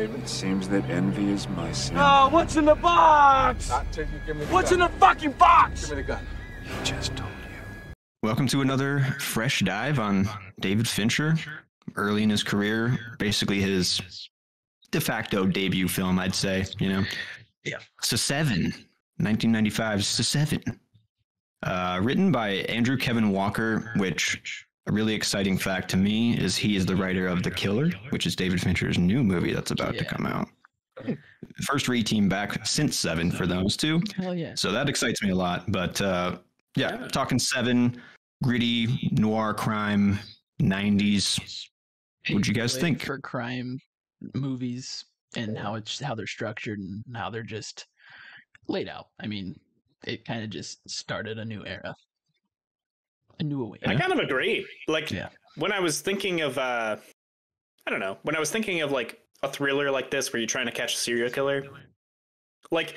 It seems that envy is my sin. Oh, what's in the box? Not till you give me the What's gun. in the fucking box? Give me the gun. He just told you. Welcome to another fresh dive on David Fincher. Early in his career, basically his de facto debut film, I'd say, you know. Yeah. Se7en, 1995, Se7en. Written by Andrew Kevin Walker, which a really exciting fact to me is he is the writer of The Killer, which is David Fincher's new movie that's about to come out. First re-team back since Seven for those two. Hell yeah. So that excites me a lot. But talking Seven, gritty, noir crime, 90s. What'd you guys think? For crime movies and how they're structured and how they're just laid out. I mean, it kind of just started a new era. A new way. I kind of agree. When I was thinking of when I was thinking of like a thriller like this where you're trying to catch a serial killer, like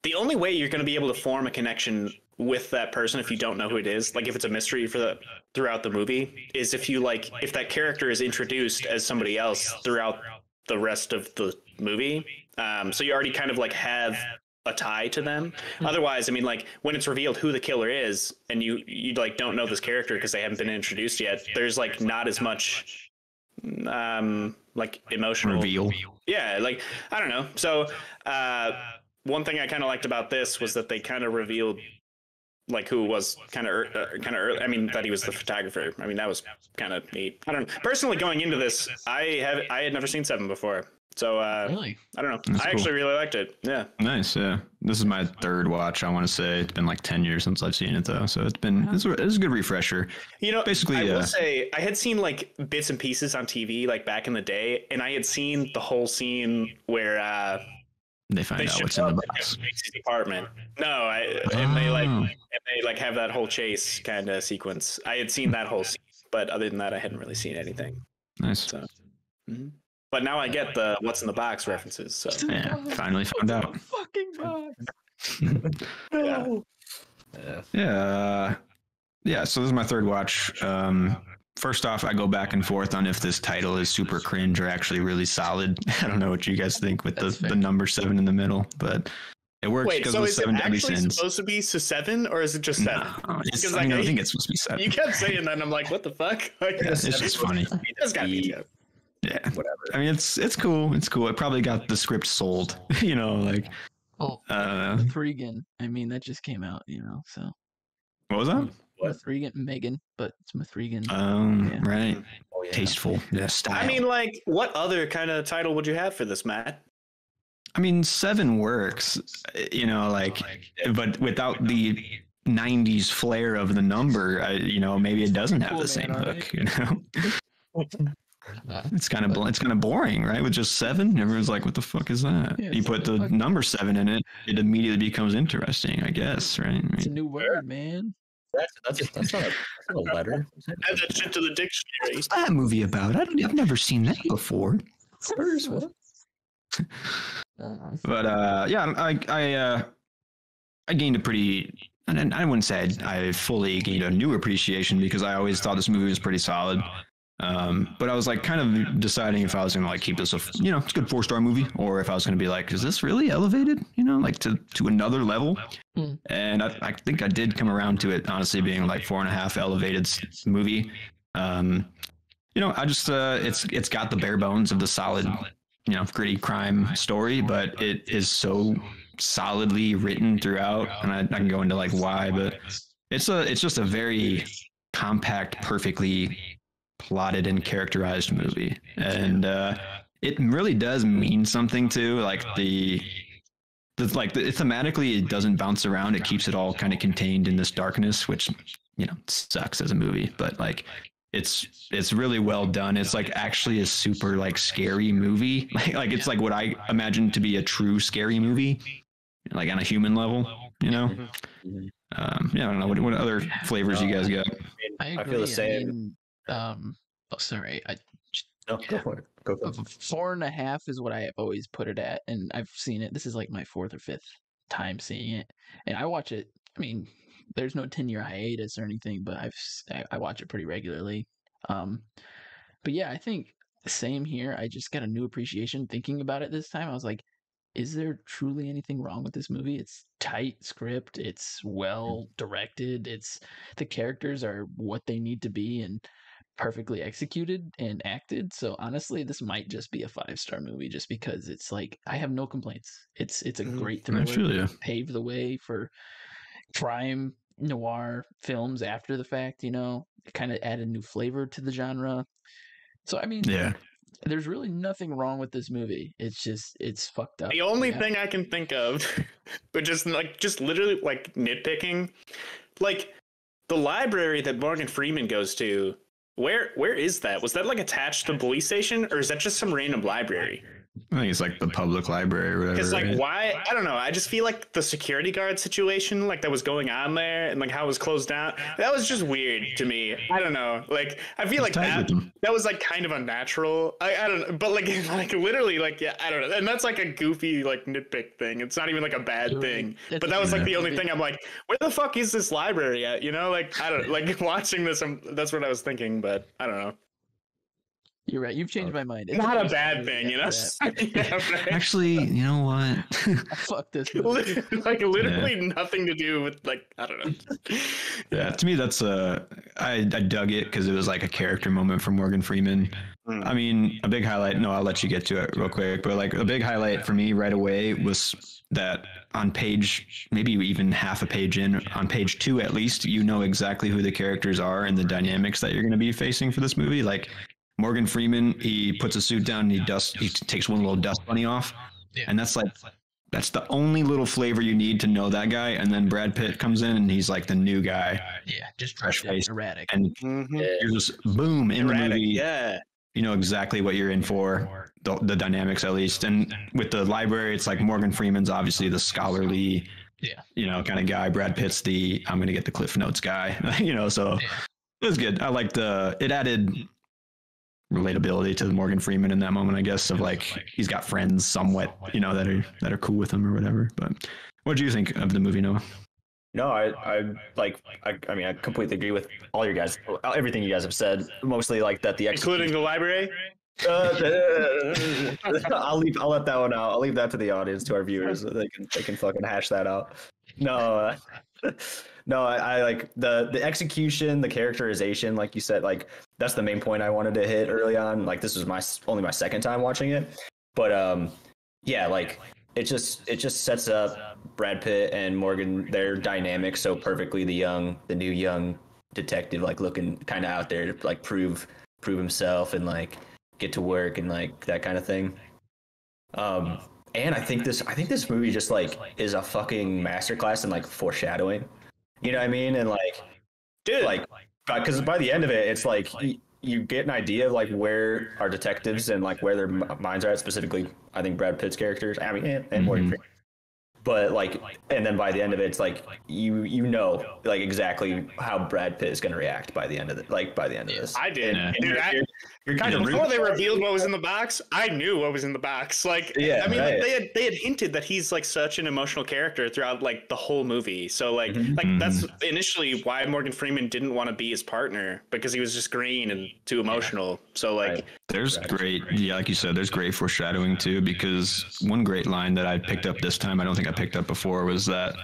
the only way you're going to be able to form a connection with that person if you don't know who it is, like if it's a mystery throughout the movie, is if that character is introduced as somebody else throughout the rest of the movie. So you already kind of like have a tie to them. Otherwise, I mean, like when it's revealed who the killer is and you like don't know this character because they haven't been introduced yet, there's like not as much like emotional reveal. Yeah, like I don't know. So one thing I kind of liked about this was that they kind of revealed like who was kind of early. I mean, that he was the photographer. I mean, that was kind of neat. I don't know. Personally, going into this, I had never seen Seven before. So really? I don't know. That's I cool. actually really liked it. Yeah. Nice, yeah. This is my third watch, I want to say. It's been like 10 years since I've seen it, though. So it's a good refresher. You know, basically, I will say, I had seen like bits and pieces on TV like back in the day, and I had seen the whole scene where they find out what's in the box. Macy's apartment. No, and they like have that whole chase kind of sequence. I had seen that whole scene, but other than that, I hadn't really seen anything. Nice. So, but now I get the what's in the box references. So yeah, finally found out. Fucking box. Yeah. So this is my third watch. First off, I go back and forth on if this title is super cringe or actually really solid. I don't know what you guys think with the number 7 in the middle, but it works because of the 7 deadly sins. Supposed to be Se7 or is it just 7? No, I think it's supposed to be 7. You kept saying that, and I'm like, what the fuck? It's just funny. It's gotta be. Yeah, whatever. I mean, it's cool. It's cool. It probably got the script sold. You know, like. Mithrigan. I mean, that just came out. You know, so. What was that? Mithrigan, Megan, but it's Mithrigan. Yeah. Right. Oh, yeah. Tasteful. Yeah, style. I mean, like, what other kind of title would you have for this, Matt? I mean, 7 works, you know, like, but without the 90s flair of the number, maybe it doesn't have the same hook, you know? It's kind of boring, right? With just 7, everyone's like, what the fuck is that? Yeah, you put the number 7 in it, it immediately becomes interesting, I guess, right? I mean, It's a new word, man. That's not a letter. Add that shit to the dictionary. what's that movie about? I've never seen that before. Spurs, what? But I gained a pretty, and I wouldn't say I fully gained a new appreciation because I always thought this movie was pretty solid. But I was like kind of deciding if I was going to like keep this it's a good 4-star movie, or if I was going to be like, is this really elevated, like to another level? And I think I did come around to it honestly being like 4.5 elevated movie. I just it's got the bare bones of the solid, gritty crime story, but it is so solidly written throughout, and I can go into like why, but it's just a very compact, perfectly plotted and characterized movie, and it really does mean something too. Like thematically, it doesn't bounce around. It keeps it all kind of contained in this darkness, which sucks as a movie, but like it's really well done. It's like actually a super like scary movie. Like it's like what I imagine to be a true scary movie, like on a human level. I don't know what other flavors you guys got. I feel the same. Sorry. No, go for it. Go for it. 4.5 is what I have always put it at, and I've seen it. This is like my 4th or 5th time seeing it, and I watch it. I mean, there's no 10-year hiatus or anything, but I watch it pretty regularly. But yeah, I think Same here. I just got a new appreciation thinking about it this time. I was like, is there truly anything wrong with this movie? It's tight script, it's well directed, it's the characters are what they need to be and perfectly executed and acted. So honestly, this might just be a 5-star movie just because it's like I have no complaints. It's a great I feel thriller. you. Paved the way for crime noir films after the fact, you know. It kind of added new flavor to the genre. So I mean, Yeah. there's really nothing wrong with this movie. It's just it's fucked up. The only Yeah. thing I can think of, but just literally like nitpicking, like the library that Morgan Freeman goes to. Where is that? Was that like attached to the police station, or is that just some random library? I think it's like the public library or whatever. Because like right? why? I don't know. I just feel like the security guard situation, like that was going on there, and like how it was closed down. That was just weird to me. I don't know. Like I feel like tight that with them. that was like kind of unnatural. I don't know, but like like literally like yeah, I don't know. And that's like a goofy like nitpick thing. It's not even like a bad thing. That's But that was like the only yeah. thing I'm like, where the fuck is this library at? You know, like I don't like watching this. That's what I was thinking, but I don't know. You're right. You've changed my mind. It's Not a just bad movie thing, you know. after that. Yeah, right. Actually, you know what? Fuck this movie. Like literally nothing to do with like I don't know. Yeah, to me, that's I dug it because it was like a character moment for Morgan Freeman. Mm. I mean, a big highlight. No, I'll let you get to it real quick. But like a big highlight for me right away was that on page, maybe even half a page in, on page 2 at least, you know exactly who the characters are and the dynamics that you're going to be facing for this movie. Like Morgan Freeman, he puts a suit down and he takes one little dust bunny off, and that's the only little flavor you need to know that guy. And then Brad Pitt comes in and he's like the new guy, Yeah, just fresh face, erratic. and you're just boom in the movie. Yeah. You know exactly what you're in for, the dynamics at least. And with the library, it's like Morgan Freeman's obviously the scholarly, you know, kind of guy. Brad Pitt's the I'm gonna get the Cliff Notes guy, you know. So it was good. I liked it added relatability to Morgan Freeman in that moment, I guess, of like he's got friends somewhat, you know, that are cool with him or whatever. But what do you think of the movie, Noah? No, I mean, I completely agree with all you guys, everything you guys have said. Mostly like that the Including the library. I'll let that one out. I'll leave that to the audience, to our viewers. They can fucking hash that out. No, no, I like the execution, the characterization, like you said, like that's the main point I wanted to hit early on. Like this was only my second time watching it, but yeah, like it just sets up Brad Pitt and Morgan, their dynamic so perfectly. The new young detective, like looking kind of out there to like prove himself and like get to work and like that kind of thing. And I think this movie just like is a fucking masterclass in like foreshadowing. You know what I mean? And like, Dude, like, because by the end of it, it's like you get an idea of like where our detectives and like where their minds are at. Specifically, I think Brad Pitt's characters. I mean, and Morgan Freeman. But like, and then by the end of it, it's like you know like exactly how Brad Pitt is going to react by the end of it. Like by the end of this, I did. Yeah. Dude, you're kind of before they revealed what was in the box, I knew what was in the box. Like, Yeah, I mean, right. like, they had hinted that he's like such an emotional character throughout like the whole movie. So like, that's initially why Morgan Freeman didn't want to be his partner, because he was just green and too emotional. So like, Right. There's great, yeah, like you said, there's great foreshadowing too, because one great line that I picked up this time, I don't think I picked up before, was that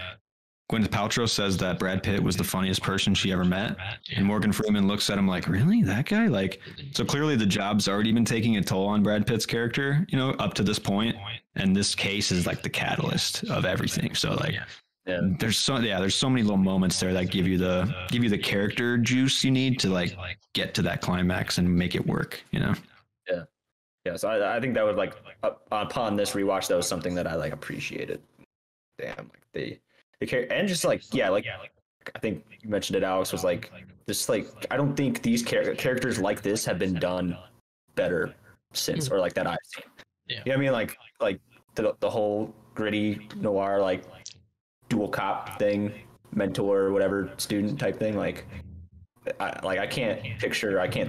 Gwyneth Paltrow says that Brad Pitt was the funniest person she ever met. And Morgan Freeman looks at him like, really? That guy? Like, so clearly the job's already been taking a toll on Brad Pitt's character, you know, up to this point. And this case is like the catalyst of everything. So like, Yeah. there's so many little moments there that give you the character juice you need to like get to that climax and make it work, you know? Yeah, so I think that would like upon this rewatch, that was something that I like appreciated. Damn, like the and just like yeah, like I think you mentioned it, Alex, was like this like I don't think these characters like this have been done better since, or like that I've seen. Yeah. You know what I mean? Like the whole gritty noir like dual cop thing, mentor whatever student type thing. Like I can't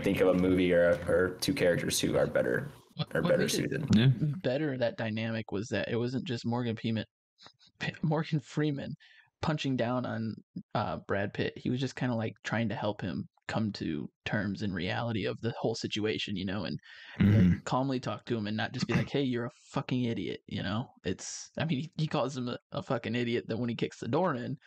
think of a movie or two characters who are better What made it suited. Yeah. better, that dynamic was that it wasn't just Morgan Freeman punching down on Brad Pitt. He was just kind of like trying to help him come to terms in reality of the whole situation, you know, and like calmly talk to him and not just be like, hey, you're a fucking idiot, you know. It's, I mean, he calls him a fucking idiot that when he kicks the door in,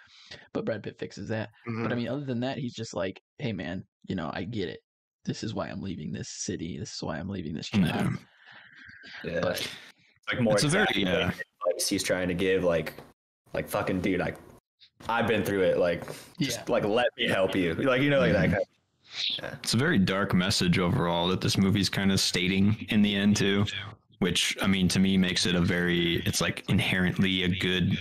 but Brad Pitt fixes that. But I mean, other than that, he's just like, hey man, you know, I get it. This is why I'm leaving this city. This is why I'm leaving this job. Yeah. But Like more It's a very, advice he's trying to give, like fucking dude, I've been through it, like just like let me help you, like, you know, like that kind of. Yeah. It's a very dark message overall that this movie's kind of stating in the end too, which I mean to me makes it it's like inherently a good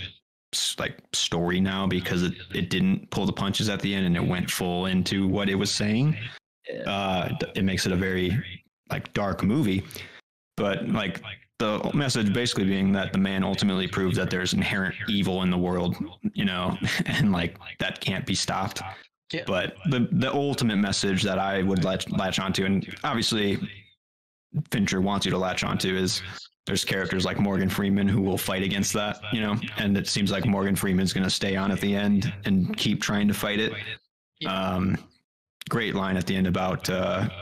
like story now because it didn't pull the punches at the end and it went full into what it was saying. It makes it a very like dark movie, but like the message basically being that the man ultimately proved that there's inherent evil in the world, you know, and like that can't be stopped. Yeah. But the ultimate message that I would latch onto, and obviously Fincher wants you to latch onto, is there's characters like Morgan Freeman who will fight against that, you know, and it seems like Morgan Freeman's going to stay on at the end and keep trying to fight it. Yeah. Great line at the end about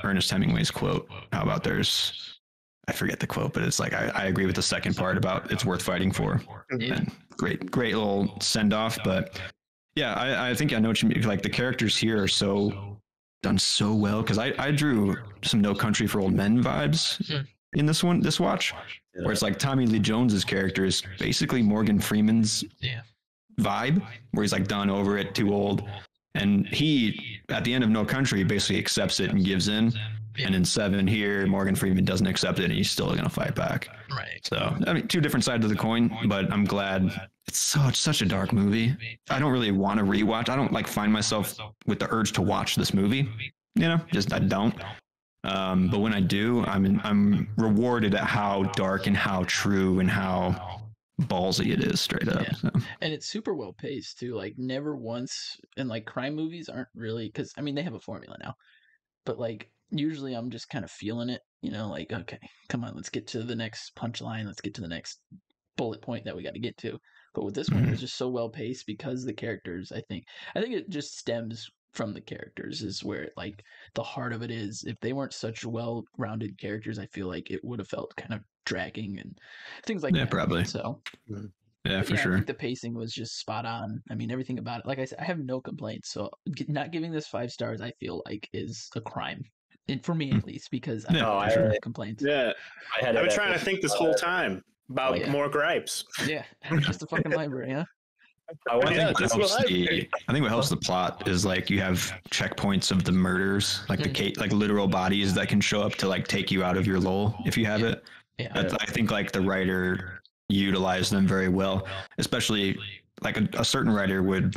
Ernest Hemingway's quote. How about I forget the quote, but it's like, I agree with the second part about it's worth fighting for. Yeah. And great little send off. But yeah, I think I know what you mean. Like the characters here are done so well. Cause I drew some No Country for Old Men vibes in this watch, where it's like Tommy Lee Jones's character is basically Morgan Freeman's vibe, where he's like done over it, too old. And he, at the end of No Country, basically accepts it and gives in. And in Se7en here, Morgan Freeman doesn't accept it and he's still going to fight back. Right. So, I mean, two different sides of the coin, but I'm glad. It's such a dark movie. I don't really want to rewatch. I don't like find myself with the urge to watch this movie. You know, just I don't. But when I do, I'm rewarded at how dark and how true and how ballsy it is, straight up. So. And it's super well paced too. Like never once, and like crime movies aren't really, because I mean they have a formula now, but like usually I'm just kind of feeling it, you know, like okay, come on, let's get to the next punchline, let's get to the next bullet point that we got to get to. But with this one, it was just so well paced because the characters. I think it just stems from the characters is where like the heart of it is. If they weren't such well-rounded characters, I feel like it would have felt kind of dragging and things like that. Yeah, probably. So yeah, for sure. I think the pacing was just spot on. I mean, everything about it. Like I said, I have no complaints. So not giving this 5 stars, I feel like, is a crime. And for me, at least, because I have no complaints. Yeah, I've been trying to think this whole time about more gripes. Yeah, just a fucking library, huh? I think what helps the plot is like you have checkpoints of the murders, like like literal bodies that can show up to like take you out of your lull if you have it. Yeah, I think like the writer utilized them very well, especially like a certain writer would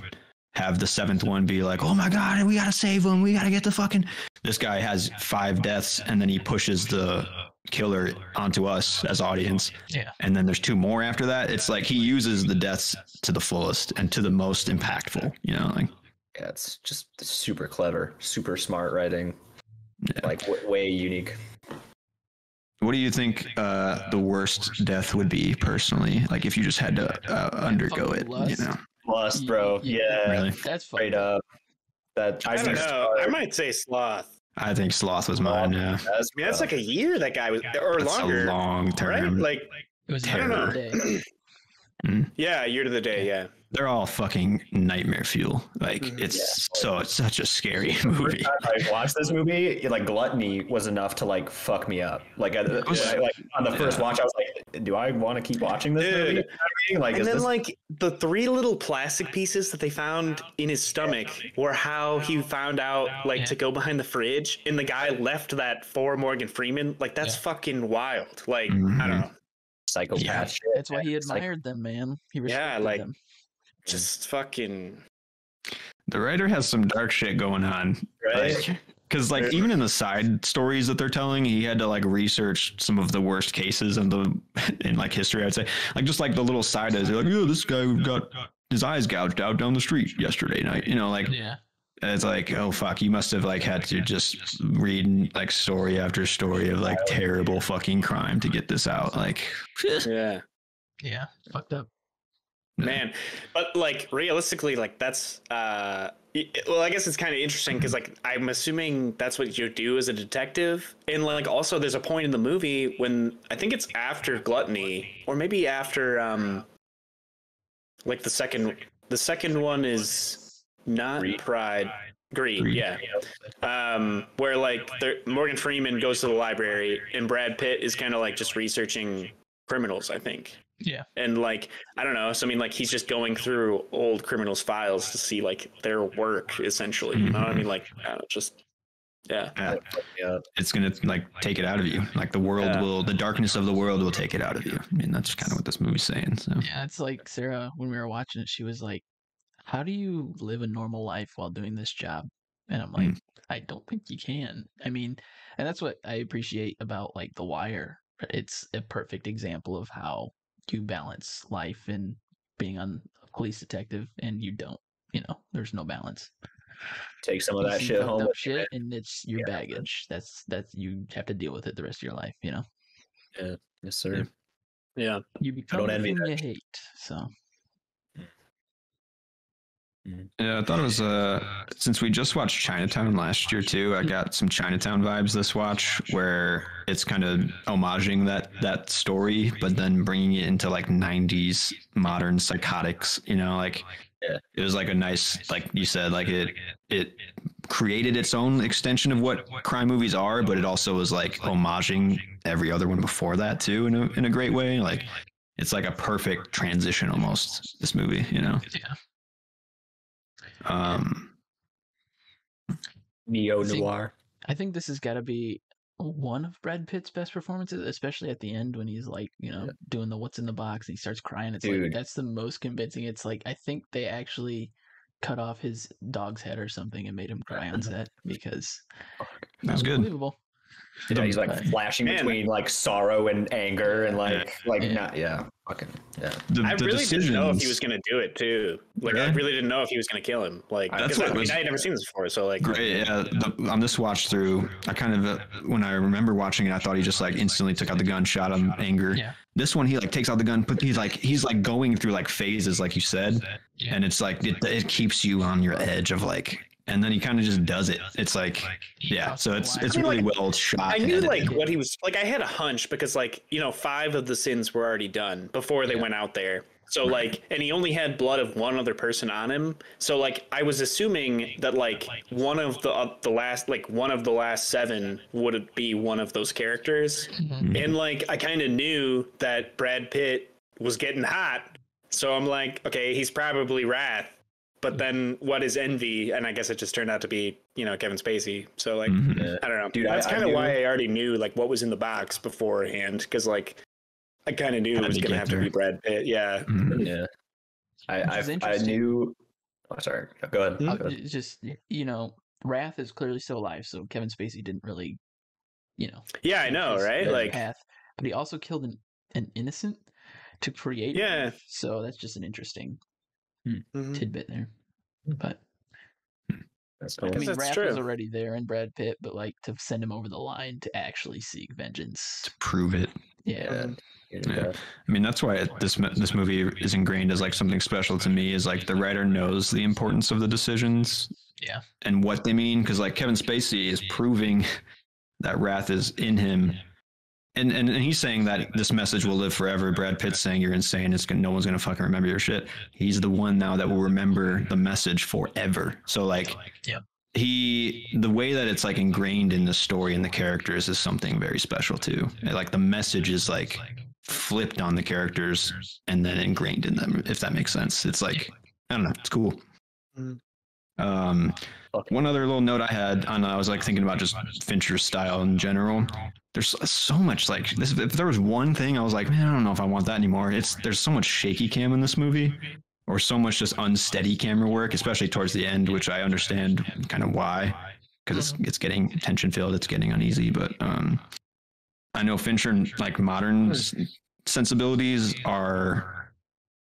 have the 7th one be like, oh my God, we got to save him. We got to get the fucking, this guy has 5 deaths and then he pushes the killer onto us as audience. Yeah. And then there's 2 more after that. It's like he uses the deaths to the fullest and to the most impactful, you know, like. Yeah, it's just super clever, super smart writing, like way unique. What do you think the worst death would be personally? Like if you just had to undergo it, Lust. You know? Lust, bro. Yeah, really? That's straight up. That I don't know. I might say Sloth. I think Sloth was mine. Yeah, I mean, that's like a year that guy was, or that's longer. A long term, right? Like it was terror. Yeah, a year to the day. Yeah, they're all fucking nightmare fuel. Like it's such a scary movie. I watched this movie. Like gluttony was enough to like fuck me up. Like, like on the first watch, I was like, "Do I want to keep watching this movie?" You know what I mean? Like, and then like the 3 little plastic pieces that they found in his stomach were how he found out like to go behind the fridge, and the guy left that for Morgan Freeman. Like that's fucking wild. Like I don't know. Psychopath shit. That's why he admired them, man. He respected them. Just fucking. The writer has some dark shit going on, right? Because like even in the side stories that they're telling, he had to like research some of the worst cases in like history. I'd say like just like the little side is like, yeah, this guy got his eyes gouged out down the street yesterday night. You know, like it's like, oh fuck, you must have like had to just read like story after story of like terrible fucking crime to get this out. Like, yeah, fucked up. Man, but like realistically, like that's well, I guess it's kind of interesting because like I'm assuming that's what you do as a detective, and like also there's a point in the movie when I think it's after Gluttony or maybe after like the second one is not Pride. Greed, yeah. Where like Morgan Freeman goes to the library and Brad Pitt is kind of like just researching criminals, I think. Yeah. And like, I don't know. So I mean, like he's just going through old criminals' files to see like their work, essentially. You know what I mean? Like, just yeah. It's gonna like take it out of you. Like the darkness of the world will take it out of you. I mean, that's kind of what this movie's saying. So yeah, it's like Sarah when we were watching it, she was like, "How do you live a normal life while doing this job?" And I'm like, I don't think you can. I mean, and that's what I appreciate about like The Wire. It's a perfect example of how you balance life and being on a police detective, and you don't. You know, there's no balance. Take some of that shit home. Shit, and it's your baggage. That's you have to deal with it the rest of your life. You know. Yeah. Yes, sir. Yeah. You become the thing you hate. So. Yeah, I thought it was since we just watched Chinatown last year too, I got some Chinatown vibes this watch where it's kind of homaging that story, but then bringing it into like 90s modern psychotics, you know, like it was like a nice, like you said, like it created its own extension of what crime movies are, but it also was like homaging every other one before that too in a great way. Like it's like a perfect transition almost, this movie, you know. Yeah. Neo-noir. I think this has got to be one of Brad Pitt's best performances, especially at the end when he's like, you know, doing the what's in the box and he starts crying. It's like that's the most convincing. It's like I think they actually cut off his dog's head or something and made him cry on set because that's good. Unbelievable. Yeah, he's like flashing between like sorrow and anger and like fucking yeah. I really didn't know if he was gonna do it too. Like I really didn't know if he was gonna kill him. Like I had never seen this before, so like great. Yeah, on this watch through, I kind of when I remember watching it, I thought he just like instantly took out the gun, shot him, anger. Yeah. This one, he like takes out the gun, but he's like going through like phases, like you said, and it's like it keeps you on your edge of like. And then he kind of just does it. It's like, yeah. So it's really well shot. I knew like what he was like. I had a hunch because like 5 of the sins were already done before they went out there. So like, and he only had blood of one other person on him. So like, I was assuming that like one of the last 7 would be one of those characters. Mm-hmm. And like, I kind of knew that Brad Pitt was getting hot. So I'm like, okay, he's probably Wrath. But then what is Envy? And I guess it just turned out to be, Kevin Spacey. So like, I don't know. Dude, that's kind of why I already knew like what was in the box beforehand. Cause like, I kind of knew it was going to have to be Brad Pitt. Yeah. Mm-hmm. Yeah. I knew. Oh, sorry. Go ahead. Go ahead. It's just, Wrath is clearly still alive. So Kevin Spacey didn't really, Yeah, I know. Right. Like path, but he also killed an innocent to create. Yeah. Wrath, so that's just an interesting tidbit there. But that's cool. I mean, that's Wrath true. was already there in Brad Pitt, but like to send him over the line to actually seek vengeance, to prove it. Yeah. I mean, that's why this movie is ingrained as like something special to me. Is like the writer knows the importance of the decisions, and what they mean. Because like Kevin Spacey is proving that Wrath is in him. And he's saying that this message will live forever. Brad Pitt's saying you're insane. No one's going to fucking remember your shit. He's the one now that will remember the message forever. So like, the way that it's like ingrained in the story and the characters is something very special too. And like the message is like flipped on the characters and then ingrained in them, if that makes sense. It's like, I don't know. It's cool. One other little note I had I was like thinking about just Fincher's style in general. There's so much like this. If there was one thing I was like, man, I don't know if I want that anymore. There's so much shaky cam in this movie, or so much just unsteady camera work, especially towards the end, which I understand kind of why, because it's getting tension filled, it's getting uneasy. But I know Fincher, like modern sensibilities are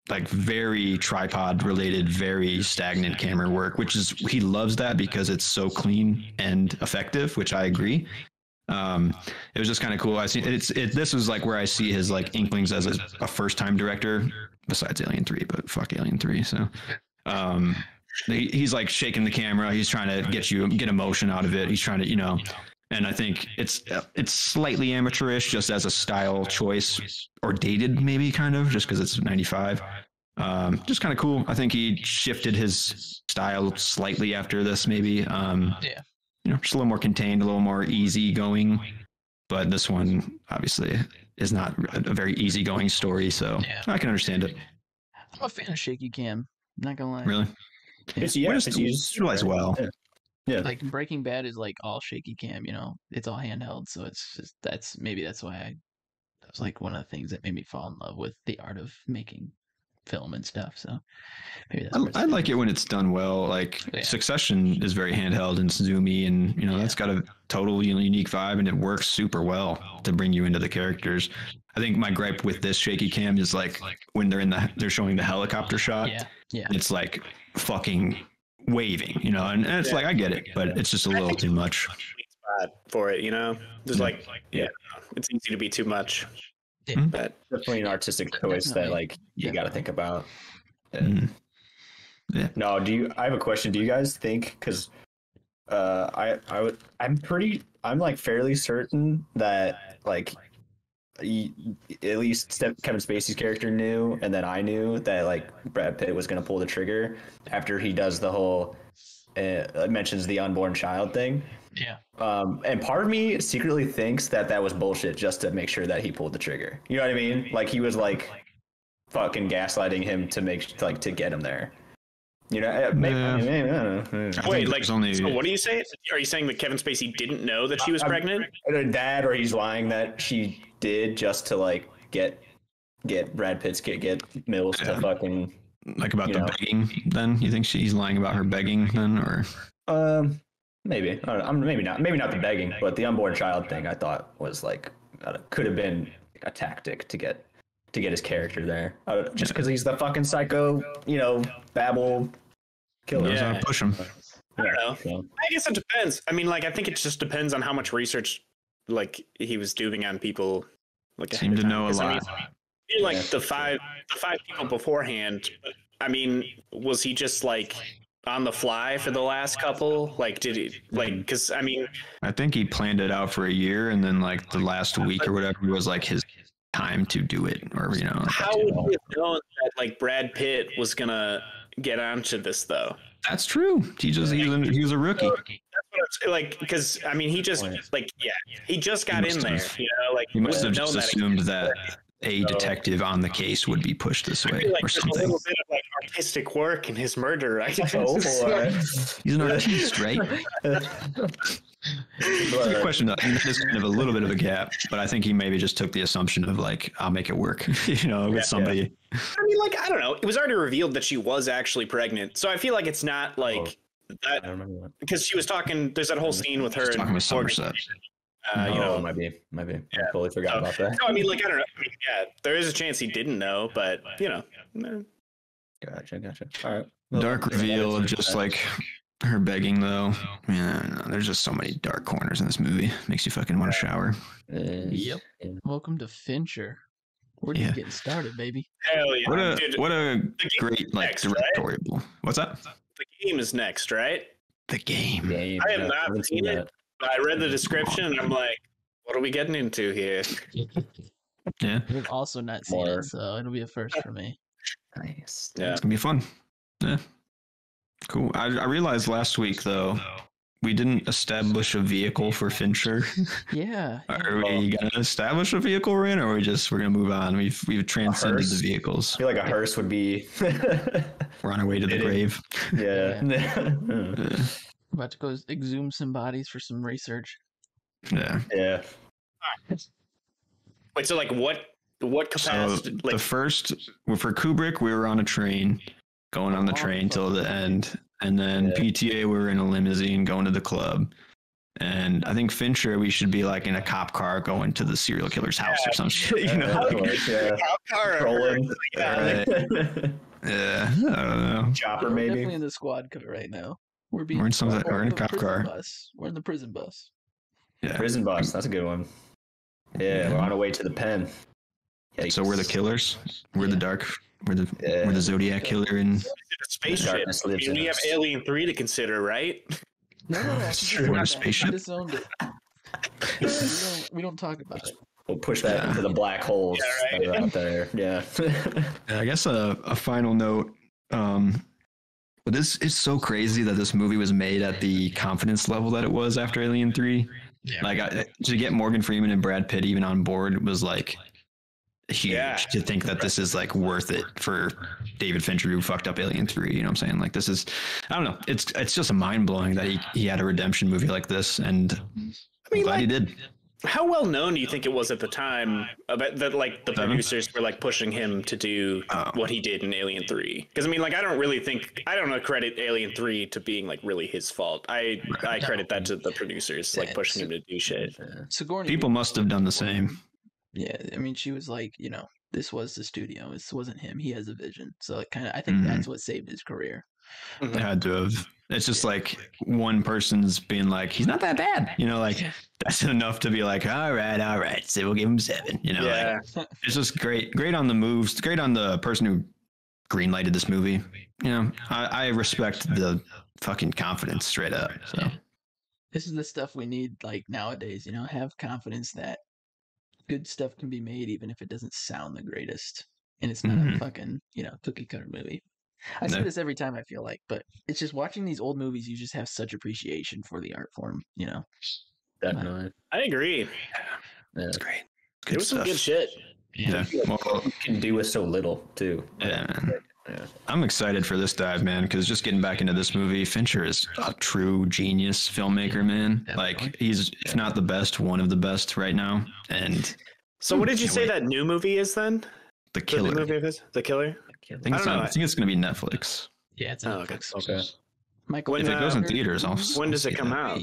like very tripod related, very stagnant camera work, which is, he loves that because it's so clean and effective, which I agree. It was just kind of cool. This was like where I see his like inklings as a first time director besides Alien 3, but fuck Alien 3. So, he's like shaking the camera. He's trying to get emotion out of it. He's trying to, and I think it's slightly amateurish just as a style choice, or dated maybe kind of just because it's 95. Just kind of cool. I think he shifted his style slightly after this, maybe. Just a little more contained, a little more easy going. But this one obviously is not a very easygoing story, so I can understand it. I'm a fan of shaky cam. Not gonna lie. Really? It's utilized well. Yeah. Like Breaking Bad is like all shaky cam. It's all handheld, so it's just that's why that was like one of the things that made me fall in love with the art of making film and stuff. So maybe that's. I like it when it's done well. Like Succession is very handheld and zoomy, and that's got a total unique vibe, and it works super well to bring you into the characters. I think my gripe with this shaky cam is like when they're showing the helicopter shot. Yeah. It's like fucking waving, and it's like I get it, but it's just a little too much. For it, there's it's easy to be too much. Yeah. But Definitely an artistic choice that like you got to think about. Yeah. No, I have a question. Do you guys think, because I'm like fairly certain that like at least Kevin Spacey's character knew, and then I knew that like Brad Pitt was going to pull the trigger after he does the whole mentions the unborn child thing. Yeah. And part of me secretly thinks that was bullshit just to make sure that he pulled the trigger. You know what I mean? Like he was like fucking gaslighting him to get him there. Maybe, I don't know. Wait, like, so what are you saying? Are you saying that Kevin Spacey didn't know that she was pregnant? Dad, or he's lying that she did just to like get Brad Pitt's get Mills to fucking like about the begging. Then you think she's lying about her begging then, or maybe I don't know, maybe not the begging, but the unborn child thing I thought was like could have been a tactic to get his character there, just because he's the fucking psycho, babble killer. Yeah, push him. I don't know. So. I guess it depends. I mean, like, I think it just depends on how much research, like, he was doing on people. Like, seemed to know a lot. I mean, like the five people beforehand. I mean, was he just like on the fly for the last couple? Like, did he like? Because I mean, I think he planned it out for a year, and then like the last week or whatever was like his time to do it, or how would he have known that like Brad Pitt was gonna get onto this though? That's true. He was a rookie. That's what like, because I mean he just got in there, like he must have just assumed that a detective on the case would be pushed this way, like or something. A little bit of like artistic work in his murder. I guess. He's an artist, right? Good question. I mean, that is kind of a little bit of a gap, but I think he maybe just took the assumption of like, I'll make it work, with somebody. Yeah. I mean, like, I don't know. It was already revealed that she was actually pregnant, so I feel like it's not like that, I remember that because she was talking. There's that whole scene with her talking with Somerset. Might be. I totally forgot about that. No, I mean, like, I don't know. I mean, there is a chance he didn't know, but Gotcha. All right. Dark reveal of just like her begging, though. Man, there's just so many dark corners in this movie. Makes you fucking want to shower. Yep. Welcome to Fincher. We're just getting started, baby. Hell yeah! What a great like directorial. Right? What's that? The game is next, right? The game. I have not seen it. But I read the description and I'm like, what are we getting into here? Yeah. We've also not seen it, so it'll be a first for me. Nice. Yeah. It's gonna be fun. Yeah. Cool. I realized last week though, we didn't establish a vehicle for Fincher. Yeah. Are we gonna establish a vehicle we're in, or we're gonna move on? We've transcended the vehicles. I feel like a hearse would be. We're on our way to the grave. Yeah. About to go exhume some bodies for some research. Yeah. Yeah. Wait, so like what capacity? So like the first for Kubrick, we were on a train, going on the train till the end, and then PTA we were in a limousine going to the club, and I think Fincher we should be like in a cop car going to the serial killer's house or some shit, cop car Trolling. Yeah, I don't know. Chopper We're maybe. definitely in the squad car right now. We're in a cop car. Bus. We're in the prison bus. Yeah. Prison bus. That's a good one. Yeah, we're on our way to the pen. So we're the killers. We're the dark where the Zodiac killer and A spaceship. Darkness I lives mean, in we have us. Alien 3 to consider, right? No, That's true. What a spaceship. I disowned it. We don't talk about it. We'll push that into the black holes Yeah, right. that are out there. Yeah. I guess a final note. But this is so crazy that this movie was made at the confidence level that it was after Alien 3. Yeah. Like to get Morgan Freeman and Brad Pitt even on board was like huge. Yeah. To think that this is like worth it for David Fincher who fucked up Alien 3. You know what I'm saying? Like this is, I don't know. It's just mind blowing that he had a redemption movie like this, and I'm glad he did. How well known do you think it was at the time about that? Like the producers were like pushing him to do what he did in Alien 3. Because I mean, like I don't credit Alien 3 to being like really his fault. I credit that to the producers like pushing him to do shit. Sigourney, People must have done the same. yeah, I mean, she was like, this was the studio. This wasn't him. He has a vision. So it I think that's what saved his career. It had to have. It's just like one person's being like, he's not that bad. Like that's enough to be like, all right. So we'll give him 7. Yeah. Like, it's just great on the moves. Great on the person who greenlighted this movie. I respect the fucking confidence straight up. So This is the stuff we need like nowadays, have confidence that good stuff can be made even if it doesn't sound the greatest. And it's not a fucking, cookie cutter movie. I say this every time I feel like, but it's just watching these old movies, you just have such appreciation for the art form, Definitely. I agree. Yeah. it's great. It was some good shit. Yeah. Well, You can do with so little too. yeah, man. Yeah. I'm excited for this dive, man, because just getting back into this movie, Fincher is a true genius filmmaker, man. Definitely. Like he's, if not the best, one of the best right now. And So what did you say that new movie is then? The The Killer. new movie of his? The Killer? I think I don't know. I think it's going to be Netflix. Yeah, it's Oh, okay. Okay. Michael. When, If it goes in uh, theaters, I'll When does I'll it see come that. out?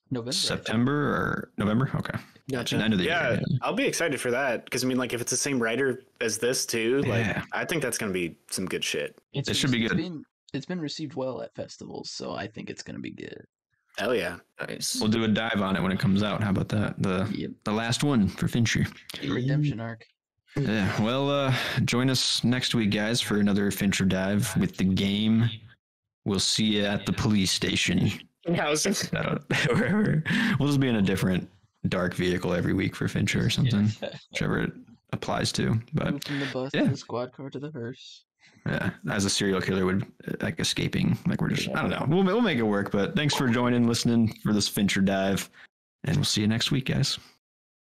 November. September or November? Okay. Gotcha. End of the Yeah, year. I'll be excited for that because I mean, like, if it's the same writer as this too, like, Yeah. I think that's gonna be some good shit. It should be good. It's been received well at festivals, so I think it's going to be good. Hell yeah! Nice. We'll do a dive on it when it comes out. How about that? Yep. The last one for Fincher. Redemption arc. Yeah. Well, join us next week, guys, for another Fincher dive with The Game. We'll see you at the police station. Wherever. We'll just be in a different dark vehicle every week for Fincher or something, whichever it applies to. Move But from the bus yeah. to the squad car to the hearse. yeah, as a serial killer would like escaping, like we're just, I don't know. We'll make it work. But thanks for joining, listening for this Fincher dive, and we'll see you next week, guys.